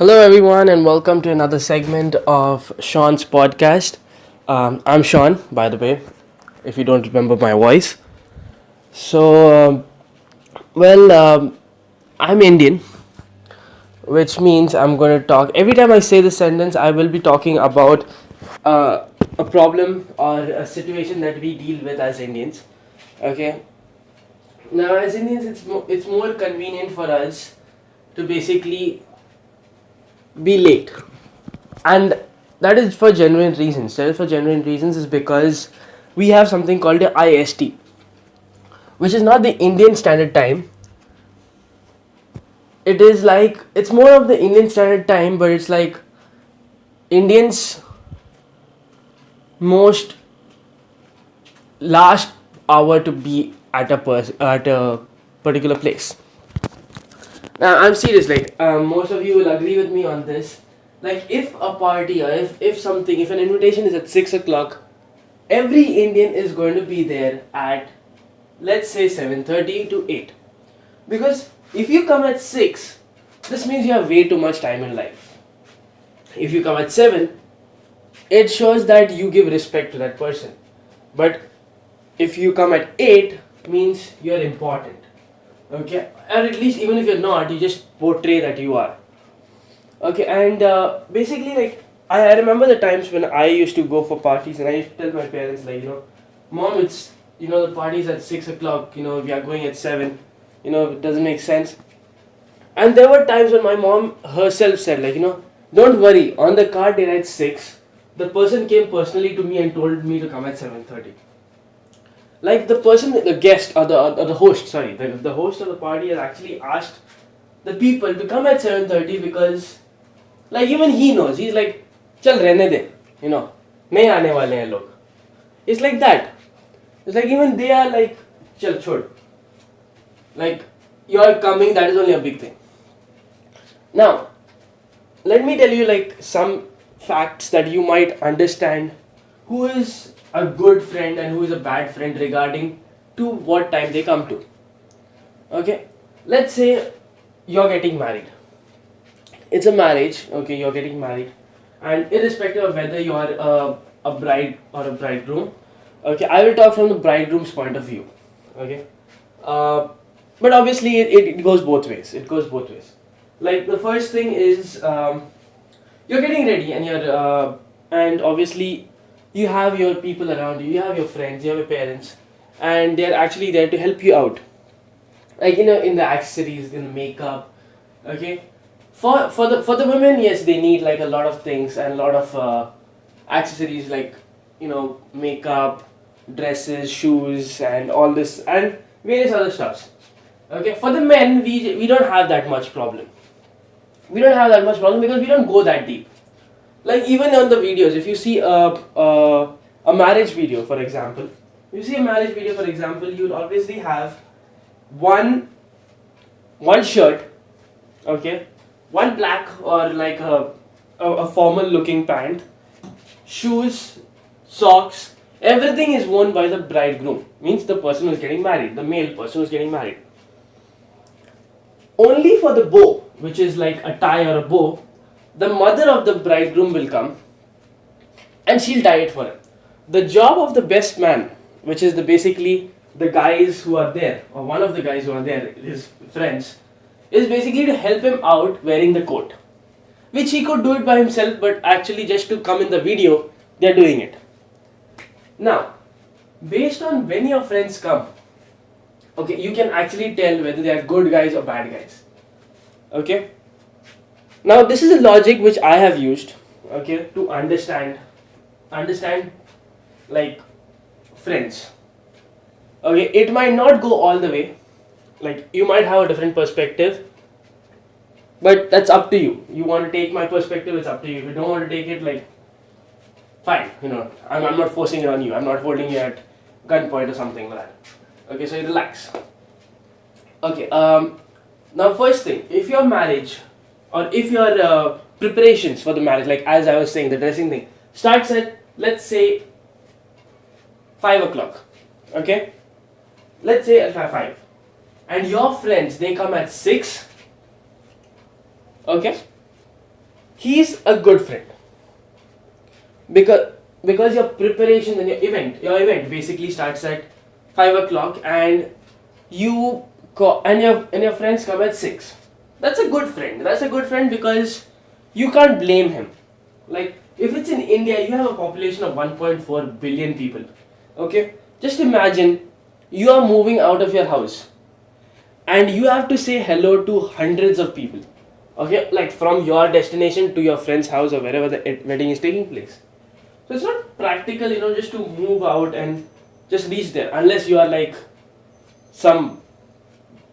Hello, everyone, and welcome to another segment of Shaun's podcast. I'm Shaun, by the way, if you don't remember my voice. So, well, I'm Indian, which means I'm going to talk. Every time I say this sentence, I will be talking about a problem or a situation that we deal with as Indians. Okay. Now, as Indians, it's more convenient for us to basically be late, and that is for genuine reasons. That is for genuine reasons is because we have something called the IST, which is not the Indian Standard Time. It is like it's more of the Indian Standard Time, but it's like Indians' most last hour to be at a particular place. Now I'm serious. Like most of you will agree with me on this. Like if a party or if an invitation is at 6 o'clock, every Indian is going to be there at, let's say, 7:30 to 8. Because if you come at 6, this means you have way too much time in life. If you come at 7, it shows that you give respect to that person. But if you come at 8, means you're important. Okay? Or at least even if you're not, you just portray that you are. Okay, and basically, like, I remember the times when I used to go for parties and I used to tell my parents, like, Mom, the party's at 6 o'clock, we are going at 7, it doesn't make sense. And there were times when my mom herself said, like, don't worry, on the card day at 6, the person came personally to me and told me to come at 7:30. Like, the guest, or the host, sorry, the host of the party has actually asked the people to come at 7:30 because, like, even he knows. He's like, chal rehne de, nahi aane wale hain log. It's like that. It's like even they are like, chal chhod. Like, you're coming, that is only a big thing. Now, let me tell you like some facts that you might understand who is a good friend and who is a bad friend regarding to what time they come to. Okay? Let's say you're getting married. It's a marriage, okay, you're getting married, and irrespective of whether you are a bride or a bridegroom, okay, I will talk from the bridegroom's point of view, okay. uh, but obviously it goes both ways. Like, the first thing is, you're getting ready and and obviously you have your people around you, you have your friends, you have your parents, and they're actually there to help you out, like, in the accessories, in the makeup, okay. For the women, yes, they need like a lot of things and a lot of accessories, like, makeup, dresses, shoes, and all this, and various other stuffs. Okay, for the men, we don't have that much problem. We don't have that much problem because we don't go that deep. Like, even on the videos, if you see a marriage video, for example, you'll obviously have one one shirt, okay, one black or like a formal looking pant, shoes, socks, everything is worn by the bridegroom, means the person who's getting married, the male person who's getting married. Only for the bow, which is like a tie or a bow, the mother of the bridegroom will come and she'll tie it for him. The job of the best man, which is basically the guys who are there, or one of the guys who are there, his friends, is basically to help him out wearing the coat. Which he could do it by himself, but actually, just to come in the video, they're doing it. Now, based on when your friends come, okay, you can actually tell whether they are good guys or bad guys. Okay? Now, this is a logic which I have used, okay, to understand like friends. Okay, it might not go all the way. Like, you might have a different perspective, but that's up to you. You want to take my perspective, it's up to you. If you don't want to take it, like, fine, I'm not forcing it on you. I'm not holding you at gunpoint or something like that. Okay, so you relax. Okay, now, first thing, if your marriage or if your preparations for the marriage, like as I was saying, the dressing thing starts at, let's say, 5 o'clock. Okay, let's say at 5, and your friends, they come at 6. Okay, he's a good friend because your preparation and your event basically starts at 5 o'clock, and your friends come at 6. That's a good friend. That's a good friend because you can't blame him. Like, if it's in India, you have a population of 1.4 billion people. Okay, just imagine you are moving out of your house and you have to say hello to hundreds of people. Okay, like from your destination to your friend's house or wherever the wedding is taking place. So it's not practical, just to move out and just reach there unless you are like some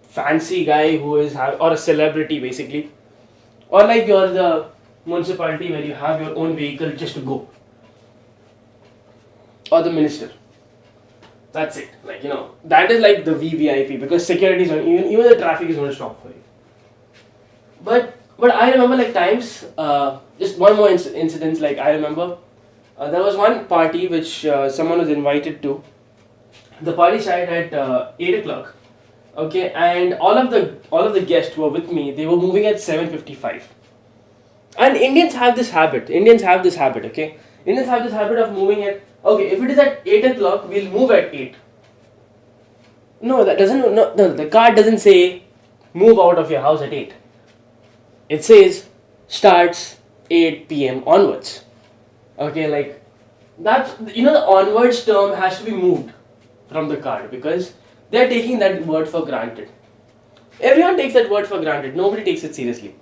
fancy guy who is or a celebrity basically, or like you're the municipality where you have your own vehicle just to go, or the minister. That's it. Like, that is like the VVIP because security is even the traffic is going to stop for you. But I remember like times. Just one more incident. Like I remember, there was one party which someone was invited to. The party started at 8 o'clock. Okay, and all of the guests who were with me, they were moving at 7:55. And Indians have this habit. Okay, Indians have this habit of moving at. Okay, if it is at 8 o'clock, we'll move at 8. No, that doesn't. No, the card doesn't say move out of your house at 8. It says starts 8 p.m. onwards. Okay, like that's the onwards term has to be moved from the card because they're taking that word for granted. Everyone takes that word for granted. Nobody takes it seriously.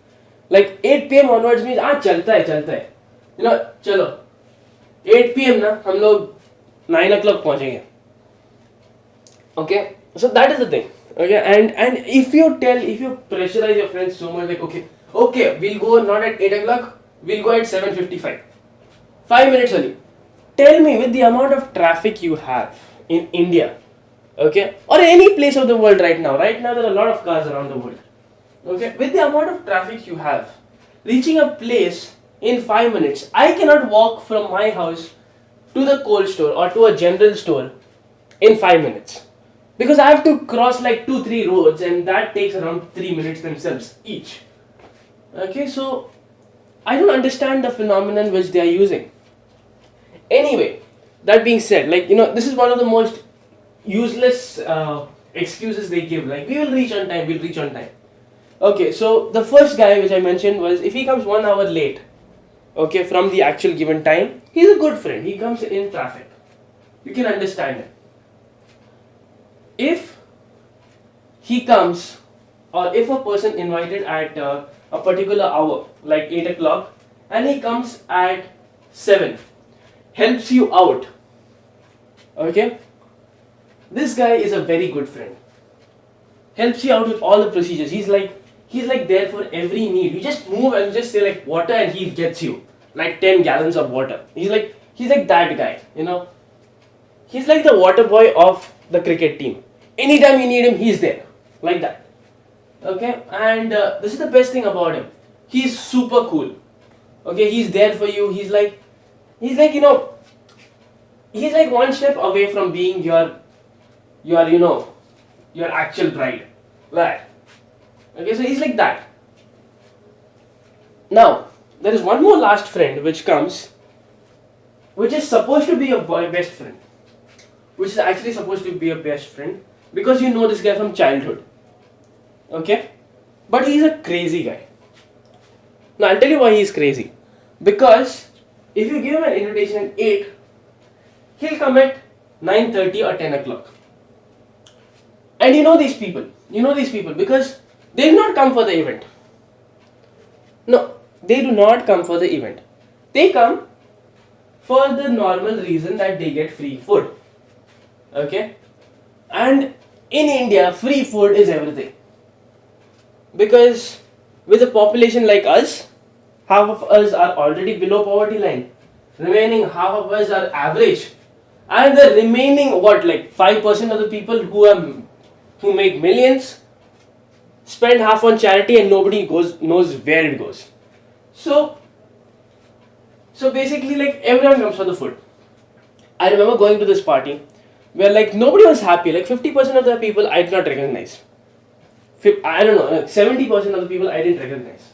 Like 8 p.m. onwards means चलता है. चलो 8 p.m. ना हम लोग 9 o'clock पहुंचेंगे. Okay, so that is the thing. Okay, and if you pressurize your friends so much, like okay, we'll go not at 8 o'clock, we'll go at 7:55. 5 minutes early. Tell me, with the amount of traffic you have in India, okay, or any place of the world right now there are a lot of cars around the world. Okay, with the amount of traffic you have, reaching a place in 5 minutes, I cannot walk from my house to the cold store or to a general store in 5 minutes because I have to cross like 2-3 roads, and that takes around 3 minutes themselves each. Okay, so I don't understand the phenomenon which they are using. Anyway, that being said, like this is one of the most useless excuses they give. Like, we'll reach on time. Okay, so the first guy which I mentioned was, if he comes 1 hour late, okay, from the actual given time, he's a good friend. He comes in traffic. You can understand it. If he comes, or if a person invited at a particular hour, like 8 o'clock, and he comes at 7, helps you out, okay, this guy is a very good friend. Helps you out with all the procedures. He's like there for every need. You just move and just say like water, and he gets you like 10 gallons of water. He's like that guy, He's like the water boy of the cricket team. Anytime you need him, he's there, like that. Okay, and this is the best thing about him. He's super cool. Okay, he's there for you. He's like he's like one step away from being your actual bride. Right. Okay, so he's like that. Now, there is one more last friend which comes, which is supposed to be your best friend. Which is actually supposed to be your best friend because you know this guy from childhood. Okay? But he's a crazy guy. Now, I'll tell you why he's crazy. Because if you give him an invitation at 8, he'll come at 9:30 or 10 o'clock. And you know these people because they do not come for the event. No, they do not come for the event. They come for the normal reason that they get free food. Okay? And in India, free food is everything. Because with a population like us, half of us are already below poverty line. Remaining half of us are average. And the remaining 5% of the people who make millions spend half on charity, and nobody knows where it goes. So basically, like, everyone comes for the food. I remember going to this party where nobody was happy. 50% of the people I did not recognize. I don't know, 70% of the people I didn't recognize.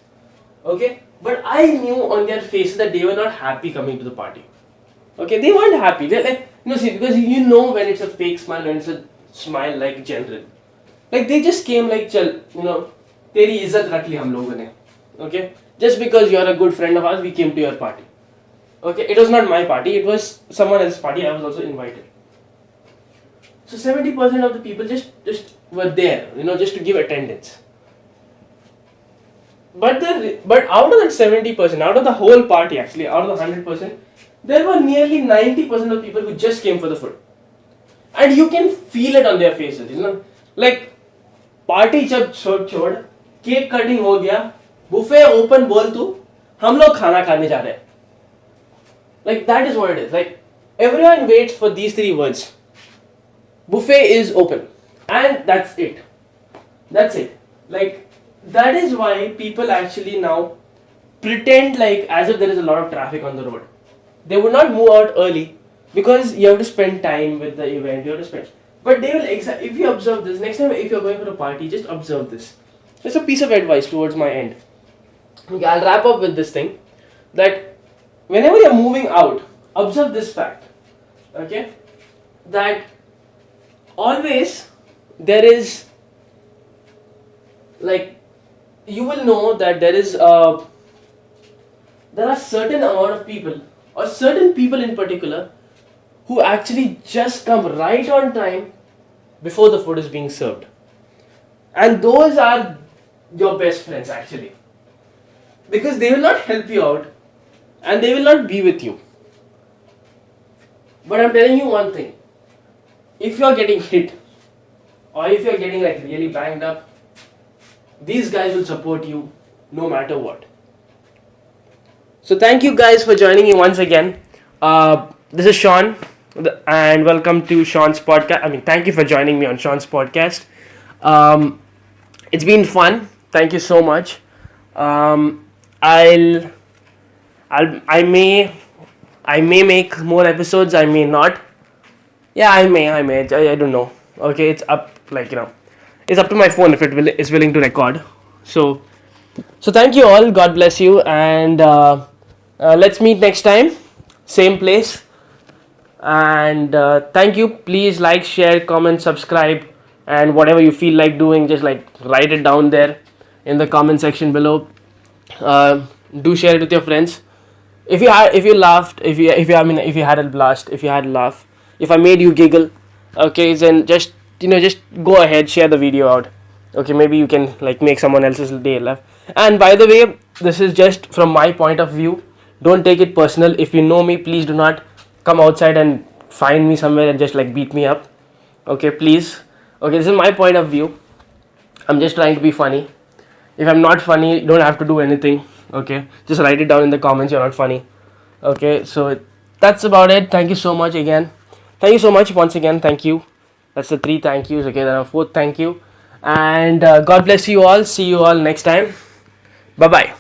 Okay, but I knew on their faces that they were not happy coming to the party. Okay, they weren't happy. They're like, see, because you know when it's a fake smile, when it's a smile like general. Like they just came like, chal, तेरी इज्जत रख ली हम लोगों ने. Okay, just because you're a good friend of ours, we came to your party. Okay, it was not my party, it was someone else's party. I was also invited. So 70% of the people just were there, just to give attendance. But out of that 70%, out of the whole party actually, out of the 100%, there were nearly 90% of people who just came for the food. And you can feel it on their faces, like party जब छोड़ cake cutting हो गया, buffet open बोल तू, हम लोग खाना खाने जा रहे हैं. Like that is what it is. Like everyone waits for these three words. Buffet is open, and that's it. That's it. Like that is why people actually now pretend like as if there is a lot of traffic on the road. They would not move out early because you have to spend time with the event. You have to spend. But they will if you observe this next time, if you're going for a party, just observe this. Just a piece of advice towards my end. Okay, I'll wrap up with this thing that whenever you're moving out, observe this fact. Okay, that always there is like you will know that there are certain amount of people or certain people in particular who actually just come right on time before the food is being served, and those are your best friends actually, because they will not help you out and they will not be with you. But I'm telling you one thing, if you're getting hit or if you're getting like really banged up, these guys will support you no matter what. So thank you guys for joining me once again. This is Shaun, and welcome to Shaun's podcast. I mean, thank you for joining me on Shaun's podcast. It's been fun. Thank you so much. I may make more episodes. I may not. Yeah, I may. I don't know. Okay, it's up. It's up to my phone if is willing to record. So thank you all. God bless you, and let's meet next time, same place. And thank you. Please like, share, comment, subscribe, and whatever you feel like doing, just like write it down there in the comment section below. Do share it with your friends. If you laughed, if you had a blast, if you had a laugh, if I made you giggle, okay, then just go ahead, share the video out. Okay, maybe you can like make someone else's day laugh. And by the way, this is just from my point of view. Don't take it personal. If you know me, please do not come outside and find me somewhere and just like beat me up. Okay, please. Okay, this is my point of view. I'm just trying to be funny. If I'm not funny, you don't have to do anything. Okay, just write it down in the comments. You're not funny. Okay, so that's about it. Thank you so much again. Thank you so much once again. Thank you. That's the 3 thank yous. Okay, then a 4th thank you. And God bless you all. See you all next time. Bye bye.